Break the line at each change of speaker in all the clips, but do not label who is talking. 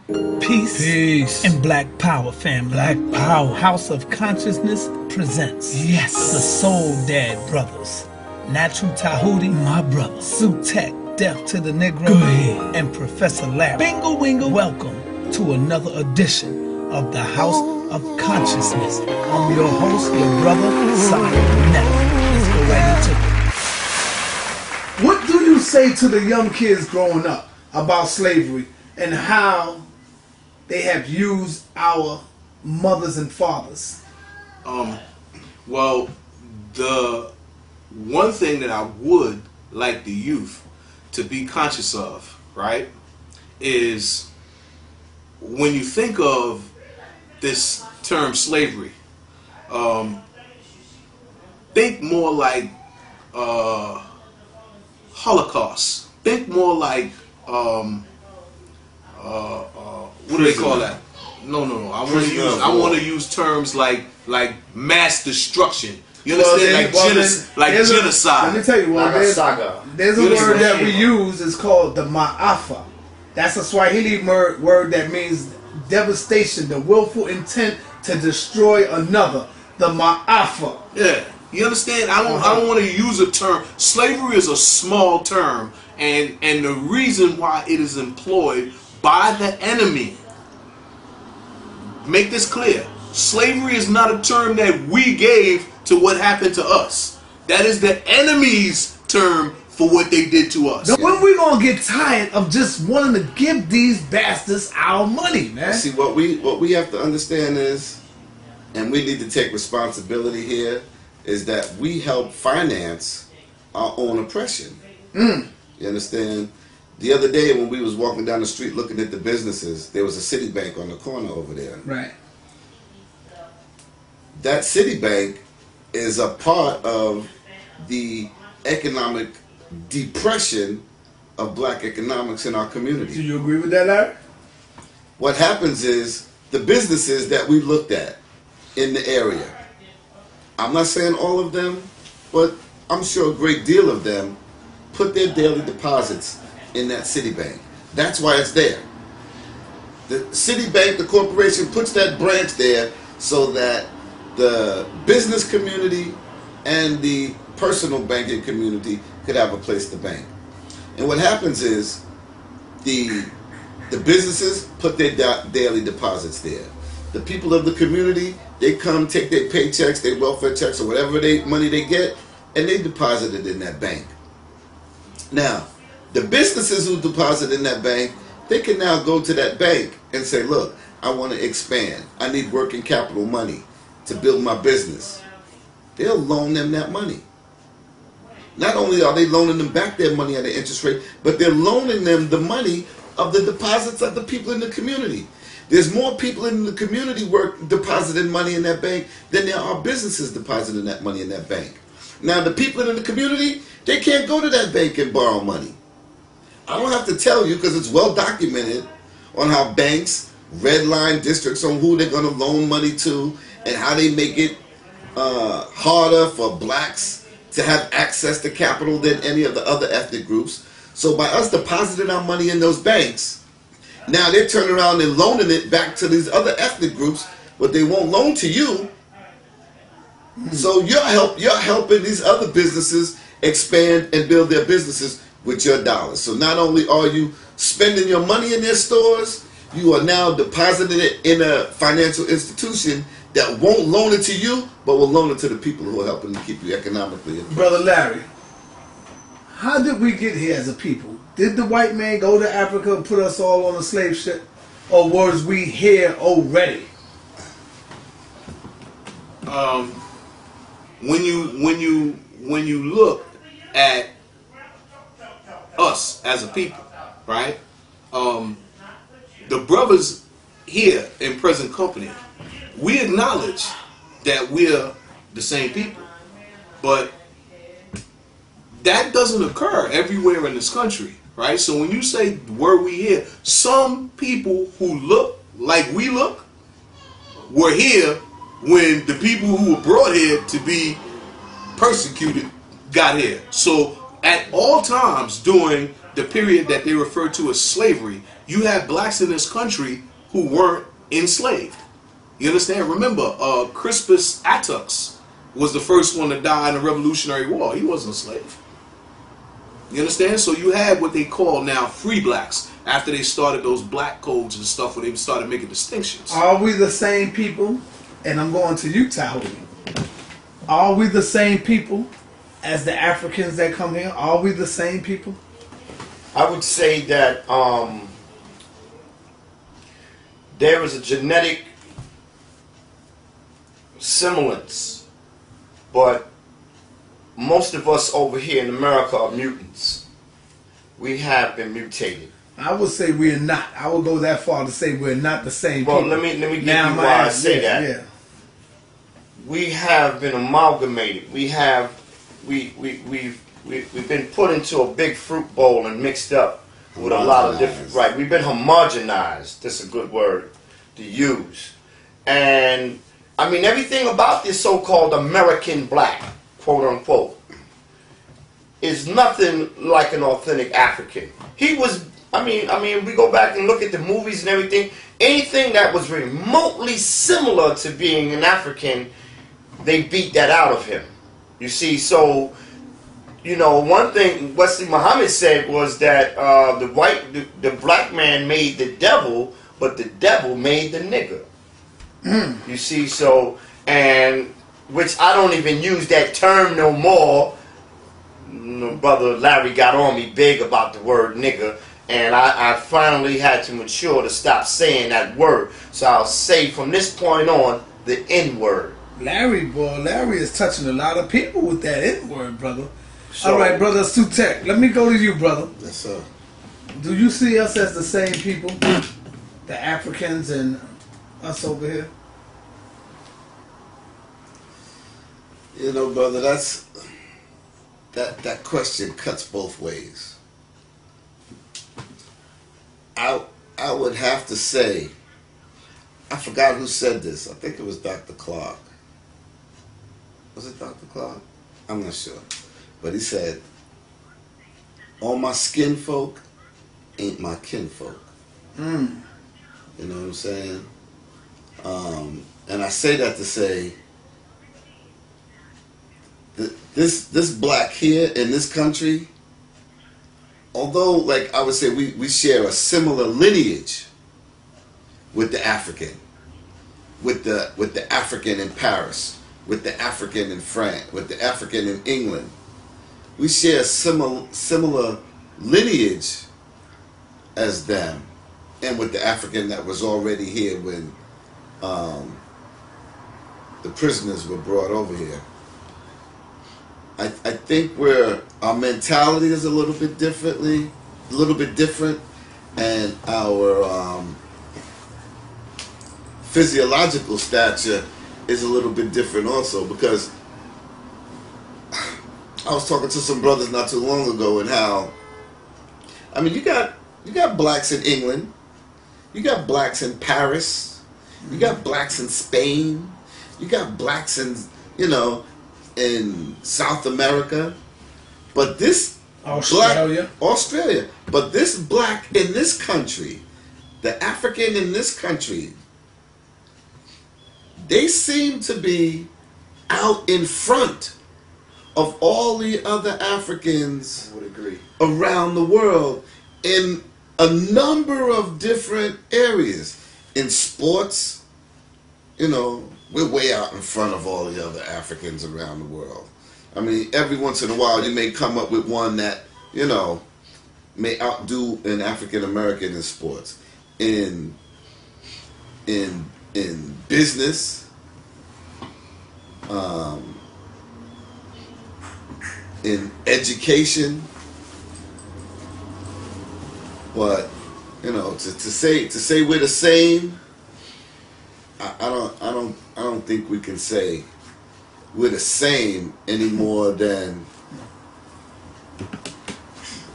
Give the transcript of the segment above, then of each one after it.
Peace.
Peace.
And Black Power, family.
Black Power.
House of Consciousness presents.
Yes.
The Soul Dad Brothers. Natural Tahuti,
My brother.
Sutek, Death to the Negro,
Go ahead.
and Professor Larry. Bingle Wingle. Welcome to another edition of the House of Consciousness. I'm your host, your brother, Simon Neff. Let's go right into it.
What do you say to the young kids growing up about slavery and how they have used our mothers and fathers?
Well, the one thing that I would like the youth to be conscious of, right, is when you think of this term slavery, think more like Holocaust. Think more like what do they call that? No. I want to use terms like mass destruction. You understand? Genocide.
Let me tell you, there's a word that we use. It's called the ma'afa. That's a Swahili word that means devastation, the willful intent to destroy another. The ma'afa.
Yeah. You understand? I don't want to use a term. Slavery is a small term, and the reason why it is employed by the enemy. Make this clear. Slavery is not a term that we gave to what happened to us. That is the enemy's term for what they did to us.
When we gonna get tired of just wanting to give these bastards our money, man?
See, what we have to understand is, and we need to take responsibility here, is that we help finance our own oppression. You understand? The other day when we was walking down the street looking at the businesses, there was a Citibank on the corner over there.
Right.
That Citibank is a part of the economic depression of black economics in our community.
Do you agree with that, Larry?
What happens is the businesses that we looked at in the area, I'm not saying all of them, but I'm sure a great deal of them put their daily deposits in that Citibank. That's why it's there. The Citibank, the corporation, puts that branch there so that the business community and the personal banking community could have a place to bank. And what happens is the businesses put their daily deposits there. The people of the community, they come take their paychecks, their welfare checks, or whatever money they get, and they deposit it in that bank. Now, the businesses who deposit in that bank, they can now go to that bank and say, look, I want to expand. I need working capital money to build my business. They'll loan them that money. Not only are they loaning them back their money at an interest rate, but they're loaning them the money of the deposits of the people in the community. There's more people in the community depositing money in that bank than there are businesses depositing that money in that bank. Now, the people in the community, they can't go to that bank and borrow money. I don't have to tell you because it's well documented on how banks redline districts on who they're going to loan money to and how they make it harder for blacks to have access to capital than any of the other ethnic groups. So by us depositing our money in those banks, now they're turning around and loaning it back to these other ethnic groups, but they won't loan to you. So you're helping these other businesses expand and build their businesses with your dollars. So not only are you spending your money in their stores, you are now depositing it in a financial institution that won't loan it to you, but will loan it to the people who are helping to keep you economically.
Brother Larry, how did we get here as a people? Did the white man go to Africa and put us all on a slave ship, or was we here already?
When you look at us as a people, right? The brothers here in present company, we acknowledge that we're the same people, but that doesn't occur everywhere in this country, right? So when you say, were we here, some people who look like we look were here when the people who were brought here to be persecuted got here. So at all times during the period that they refer to as slavery, you had blacks in this country who weren't enslaved. You understand? Remember, Crispus Attucks was the first one to die in the Revolutionary War. He wasn't a slave. You understand? So you had what they call now free blacks after they started those black codes and stuff where they started making distinctions.
Are we the same people? And I'm going to you, Tahoe. Are we the same people as the Africans that come here? Are we the same people?
I would say that there is a genetic semblance, but most of us over here in America are mutants. We have been mutated.
I would say we're not. I would go that far to say we're not the same people.
Well, let me give you why I say that.
Yeah.
We have been amalgamated. We've been put into a big fruit bowl and mixed up with a lot of different. Right. We've been homogenized. That's a good word to use. And I mean, everything about this so-called American black, quote unquote, is nothing like an authentic African. He was. I mean, we go back and look at the movies and everything. Anything that was remotely similar to being an African, they beat that out of him. You see, so, you know, one thing Wesley Muhammad said was that the black man made the devil, but the devil made the nigger. You see, so, and which I don't even use that term no more. Brother Larry got on me big about the word nigger. And I finally had to mature to stop saying that word. So I'll say from this point on, the N-word.
Larry is touching a lot of people with that N-word, brother. So, all right, brother Sutek, let me go to you, brother.
Yes, sir.
Do you see us as the same people? The Africans and us over here?
You know, brother, that question cuts both ways. I would have to say, I forgot who said this. I think it was Dr. Clark. Was it Dr. Clark? I'm not sure. But he said, all my skin folk ain't my kinfolk. You know what I'm saying? And I say that to say, this black here in this country, although, like I would say, we share a similar lineage with the African, with the African in Paris, with the African in France, with the African in England. We share a similar lineage as them, and with the African that was already here when the prisoners were brought over here. I think our mentality is a little bit different, and our physiological stature is a little bit different also, because I was talking to some brothers not too long ago, and how, I mean, you got blacks in England, you got blacks in Paris, you got blacks in Spain, you got blacks in, in South America, but this Australia, but this black in this country, the African in this country, they seem to be out in front of all the other Africans,
I would agree,
around the world in a number of different areas. In sports, we're way out in front of all the other Africans around the world. I mean, every once in a while you may come up with one that, may outdo an African American in sports. In business, in education, but to say we're the same, I don't think we can say we're the same any more than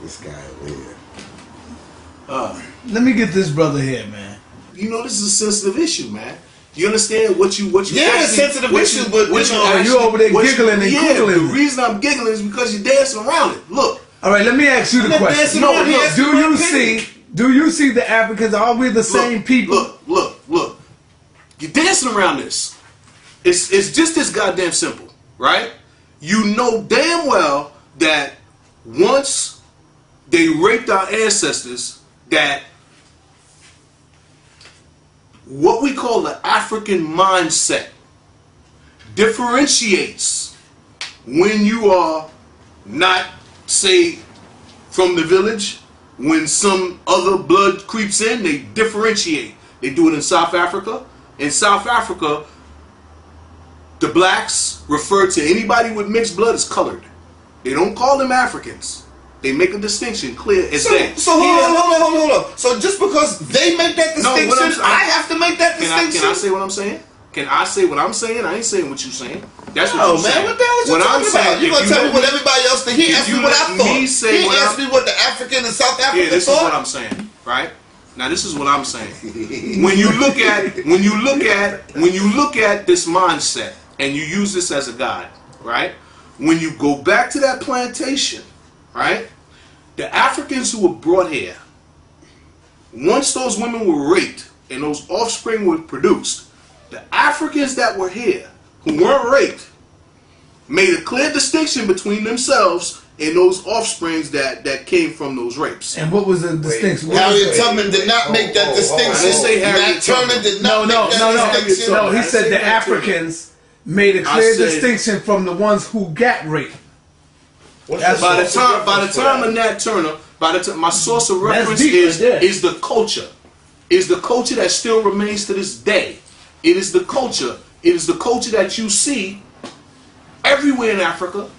this guy over here.
Let me get this brother here, man.
This is a sensitive issue, man. You understand what you
yeah, it's a sensitive issue, but
you over there giggling and giggling.
The reason I'm giggling is because you're dancing around it. Look.
All right, let me ask you the question. Do you see the Africans? Are we the same people?
Look. You're dancing around this. It's just this goddamn simple, right? You know damn well that once they raped our ancestors, that what we call the African mindset differentiates when you are not, say, from the village. When some other blood creeps in, they differentiate. They do it in South Africa. In South Africa, the blacks refer to anybody with mixed blood as colored. They don't call them Africans. They make a distinction clear as day.
So hold on. So just because they make that distinction, I have to make that distinction?
Can I say what I'm saying? Can I say what I'm saying? I ain't saying what you're saying. That's what
you're
saying.
Man, what the hell you talking about? You're going to tell me what everybody else thinks. He asked me what I thought. He asked me what the African and South African thought.
Yeah, this is what I'm saying, right? Now this is what I'm saying. When you look at this mindset and you use this as a guide, right? When you go back to that plantation, right? The Africans who were brought here, once those women were raped and those offspring were produced, the Africans that were here who weren't raped made a clear distinction between themselves and those offsprings that came from those rapes.
And what was the distinction?
Harriet Tubman did not make that distinction. Nat Turner did not make that distinction.
No, he said the Africans made a clear distinction from the ones who got raped.
By the time of Nat Turner, my source of reference is the culture. Is the culture that still remains to this day. It is the culture. It is the culture that you see everywhere in Africa.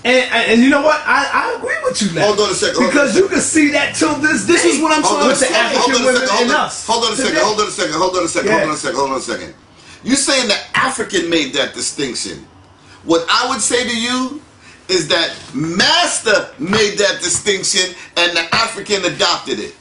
And you know what? I agree with you now.
Hold on a second.
Because you can see that till this day.
This is what I'm talking about.
With the African women and us.
Hold on a second. You saying the African made that distinction. What I would say to you is that Master made that distinction and the African adopted it.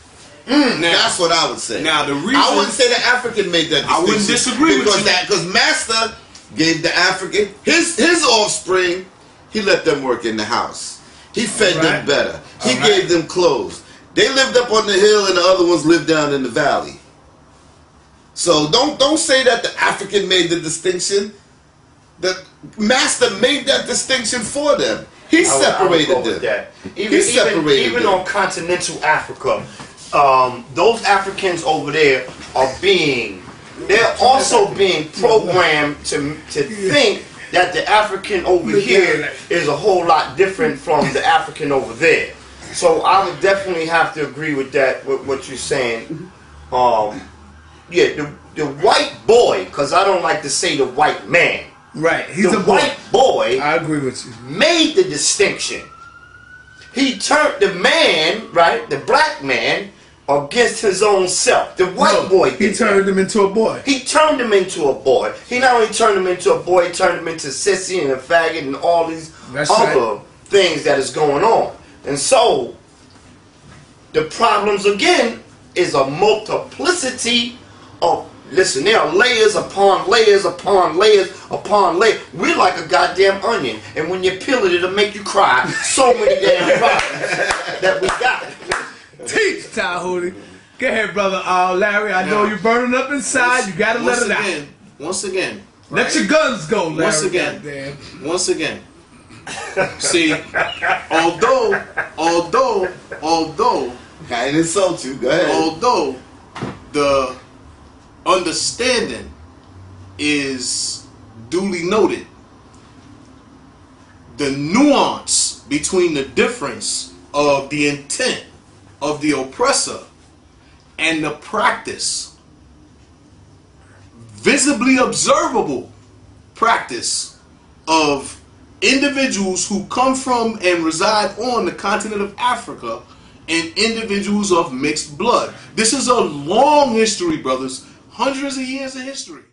That's what I would say.
Now the reason
I wouldn't say the African made that distinction.
I wouldn't disagree with you.
Because Master gave the African his offspring. He let them work in the house. He fed them better. He gave them clothes. They lived up on the hill and the other ones lived down in the valley. So don't say that the African made the distinction. The Master made that distinction for them. He separated them.
Even on continental Africa, those Africans over there they're also being programmed to think that the African over here is a whole lot different from the African over there. So I would definitely have to agree with that, with what you're saying. Yeah, the white boy, because I don't like to say the white man.
Right, he's
the white boy.
I agree with you.
Made the distinction. He turned the man, right, the black man, against his own self. The white boy did.
He turned him into a boy.
He turned him into a boy. He not only turned him into a boy, he turned him into sissy and a faggot and all these other things that is going on. And so, the problems again is a multiplicity of, listen, there are layers upon layers upon layers upon layers. We're like a goddamn onion. And when you peel it, it'll make you cry. So many damn problems that we got.
Teach, Tahuti. Go ahead, brother. Larry, I know you're burning up inside. You gotta let it out.
Once again.
Let your guns go, Larry.
Once again. See, although,
I didn't insult you. Go ahead.
Although the understanding is duly noted, the nuance between the difference of the intent of the oppressor and the practice, visibly observable practice of individuals who come from and reside on the continent of Africa and individuals of mixed blood. This is a long history, brothers. Hundreds of years of history.